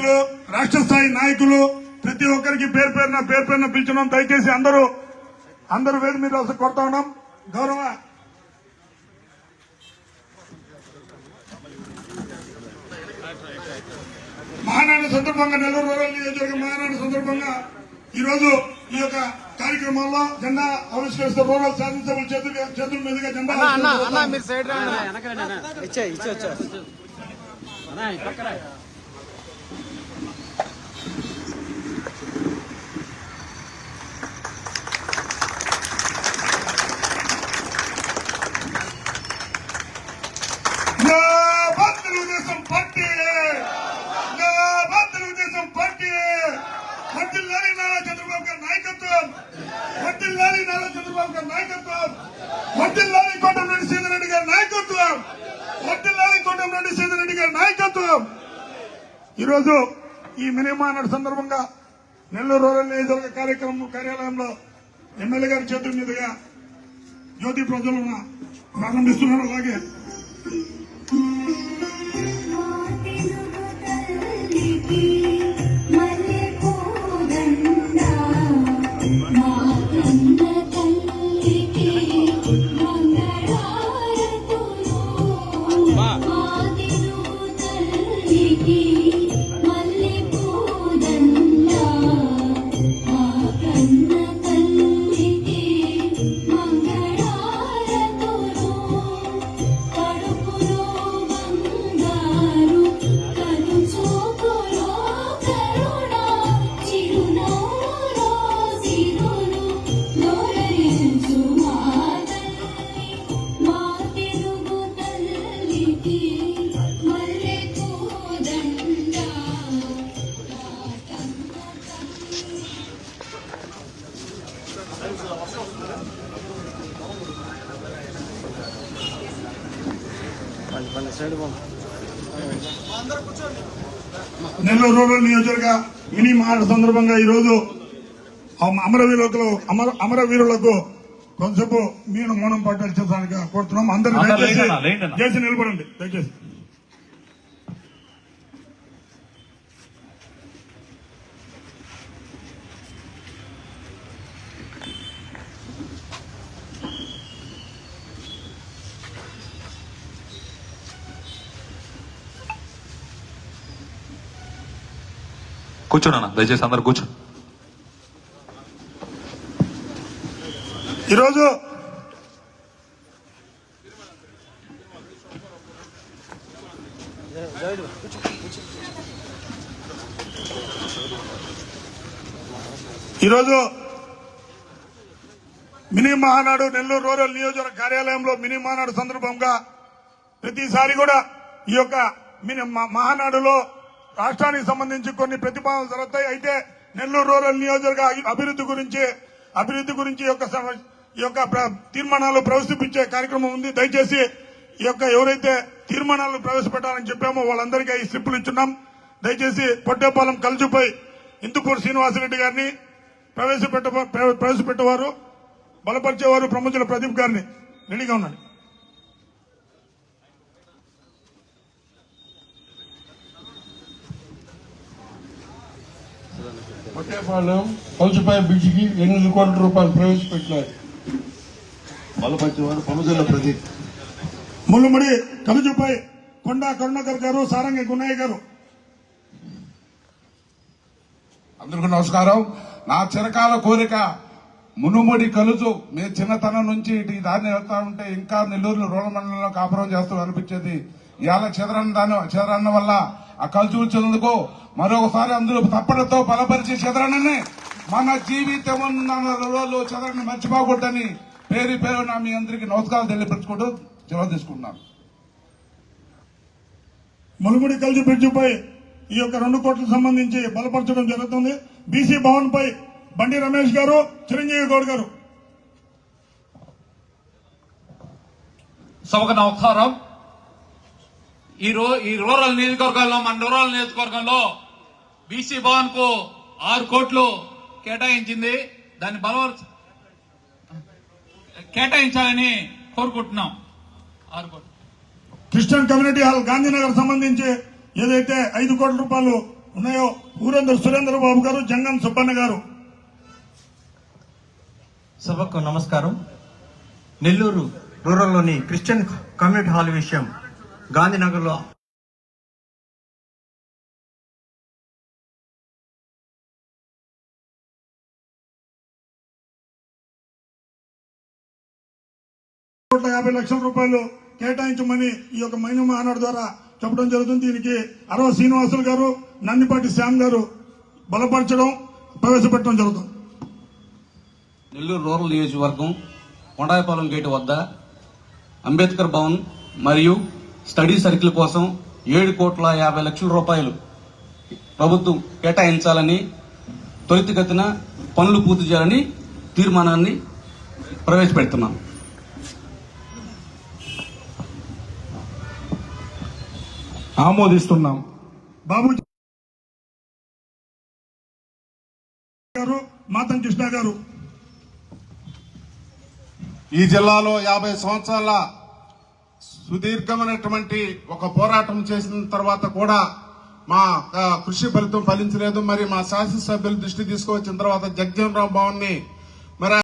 అధ్యక్షులు, రాష్ట్ర స్థాయి నాయకులు ప్రతి ఒక్కరికి పేరు పేరున పిలిచినాం. దయచేసి అందరూ వేది మీద కొడతా ఉన్నాం. గౌరవ మహానాడు సందర్భంగా, నెల్లూరు రూరల్ నియోజకవర్గ మహానాడు సందర్భంగా ఈరోజు ఈ యొక్క కార్యక్రమంలో జెండా ఆవిష్కరిస్తే రూరల్ శాసనసభ్యుల చేతుల మీదుగా జెండా తెలుగుదేశం పార్టీ, తెలుగుదేశం పార్టీ, వర్ధిల్లాలి నారా చంద్రబాబు గారి నాయకత్వం, వర్ధిల్లాలి నారా చంద్రబాబు గారి నాయకత్వం, వర్ధిల్లాలి కోటమిరెడ్డి సీతారెడ్డి గారి నాయకత్వం, వర్ధిల్లాలి కోటమిరెడ్డి సీతారెడ్డి గారి నాయకత్వం. ఈరోజు ఈ మినీ మహానాడు సందర్భంగా నెల్లూరు రూరల్ నియోజకవర్గ కార్యాలయంలో ఎమ్మెల్యే గారి చేతుల మీదుగా జ్యోతి ప్రజ్వలన ప్రారంభిస్తున్నారు. అలాగే నెల్లూరు రూరల్ నియోజకవర్గ మినీ మహానాడు సందర్భంగా ఈరోజు అమరవీరులకు కొంచెంసేపు మీరు మౌనం పాటించడానికి కోరుతున్నాం. అందరూ దయచేసి నిలబడండి. దయచేసి కూర్చోనా, దయచేసి అందరు కూర్చో. ఈరోజు మినీ మహానాడు నెల్లూరు రూరల్ నియోజకవర్గ కార్యాలయంలో మినీ మహానాడు సందర్భంగా ప్రతిసారి కూడా ఈ యొక్క మహానాడులో రాష్ట్రానికి సంబంధించి కొన్ని ప్రతిపాదనలు జరుగుతాయి. అయితే నెల్లూరు రూరల్ నియోజకవర్గ అభివృద్ధి గురించి ఈ యొక్క తీర్మానాలు ప్రవేశించే కార్యక్రమం ఉంది. దయచేసి ఈ యొక్క ఎవరైతే తీర్మానాలు ప్రవేశపెట్టాలని చెప్పామో వాళ్ళందరికీ ఈ స్లిప్పులు ఇచ్చున్నాం. దయచేసి పొట్టేపాలెం కల్జుపై ఇందుపూర్ శ్రీనివాసరెడ్డి గారిని ప్రవేశపెట్టేవారు, బలపరిచేవారు ప్రముఖుల ప్రదీప్ గారిని రెడీగా ఉండండి. పొట్టేపాలెం కల్జుపై బ్రిడ్జికి 8 కోట్ల రూపాయలు ప్రవేశపెట్టినారు. బలపరిచేవారు ప్రముఖుల ప్రదీప్. ముల్లుముడి కలుజుపై కొండా కరుణాకర్ గారు, సారంగి గున్నయ్య గారు. అందరికీ నమస్కారం. నా చిరకాల కోరిక మునుముడి కలుజు. మీ చిన్నతనం నుంచి ఇటు దాన్ని వెళ్తా ఉంటే ఇంకా నెల్లూరు రూరల్ మండలంలో కాపురం చేస్తూ అనిపించేది. ఇవాళ చెదరన్న వల్ల ఆ కలుజు వచ్చేందుకు మరొకసారి అందరూ తప్పడంతో బలపరిచే చెదరన్నని మన జీవితం రోజులు చెదరని మర్చిపోకూడదని పేరున మీ అందరికీ నమస్కారాలు తెలియపరుచుకుంటూ సెలవు తీసుకుంటున్నాను. ములుముడి కల్జు బ్రిడ్జిపై ఈ యొక్క 2 కోట్లకు సంబంధించి బలపరచడం జరుగుతుంది. బీసీ భవన్ పై బండి రమేష్ గారు, చిరంజీవి గౌడ్ గారు. సభకు నమస్కారం. ఈ రూరల్ నియోజకవర్గంలో, మన రూరల్ నియోజకవర్గంలో బీసీ భవన్ కు 6 కోట్లు కేటాయించింది. దాన్ని కేటాయించాలని కోరుకుంటున్నాం. 6 కోట్లు. క్రిస్టియన్ కమ్యూనిటీ హాల్ గాంధీనగర్ సంబంధించి ఏదైతే 5 కోట్ల రూపాయలు ఉన్నాయో ఊరేంద్ర సురేంద్ర బాబు గారు, జంగం సుబ్బన్న గారు. సభకు నమస్కారం. నెల్లూరు రూరల్లోని క్రిస్టియన్ కమ్యూనిటీ హాల్ విషయం గాంధీనగర్లో ₹150 లక్షలు కేటాయించమని ఈ యొక్క మైను మహానాడు ద్వారా చెప్పడం జరుగుతుంది. దీనికి అరవ శ్రీనివాసులు గారు, నన్నిపాటి శ్యామ్ గారు బలపరచడం, ప్రవేశపెట్టడం జరుగుతుంది. నెల్లూరు రూరల్ నియోజకవర్గం కొండాయపాలెం గేటు వద్ద అంబేద్కర్ భవన్ మరియు స్టడీ సర్కిల్ కోసం ₹7,50,00,000 ప్రభుత్వం కేటాయించాలని, త్వరితగతిన పనులు పూర్తి చేయాలని తీర్మానాన్ని ప్రవేశపెడుతున్నాం. ఆమోదిస్తున్నాం. బాబు గారు, మాతం కృష్ణ గారు. ఈ జిల్లాలో 50 సంవత్సరాల సుదీర్ఘమైనటువంటి ఒక పోరాటం చేసిన తర్వాత కూడా మా కృషి ఫలితం ఫలించలేదు. మరి మా శాసనసభ్యుల దృష్టి తీసుకువచ్చిన తర్వాత జగజీవన్ రామ్ భవన్ ని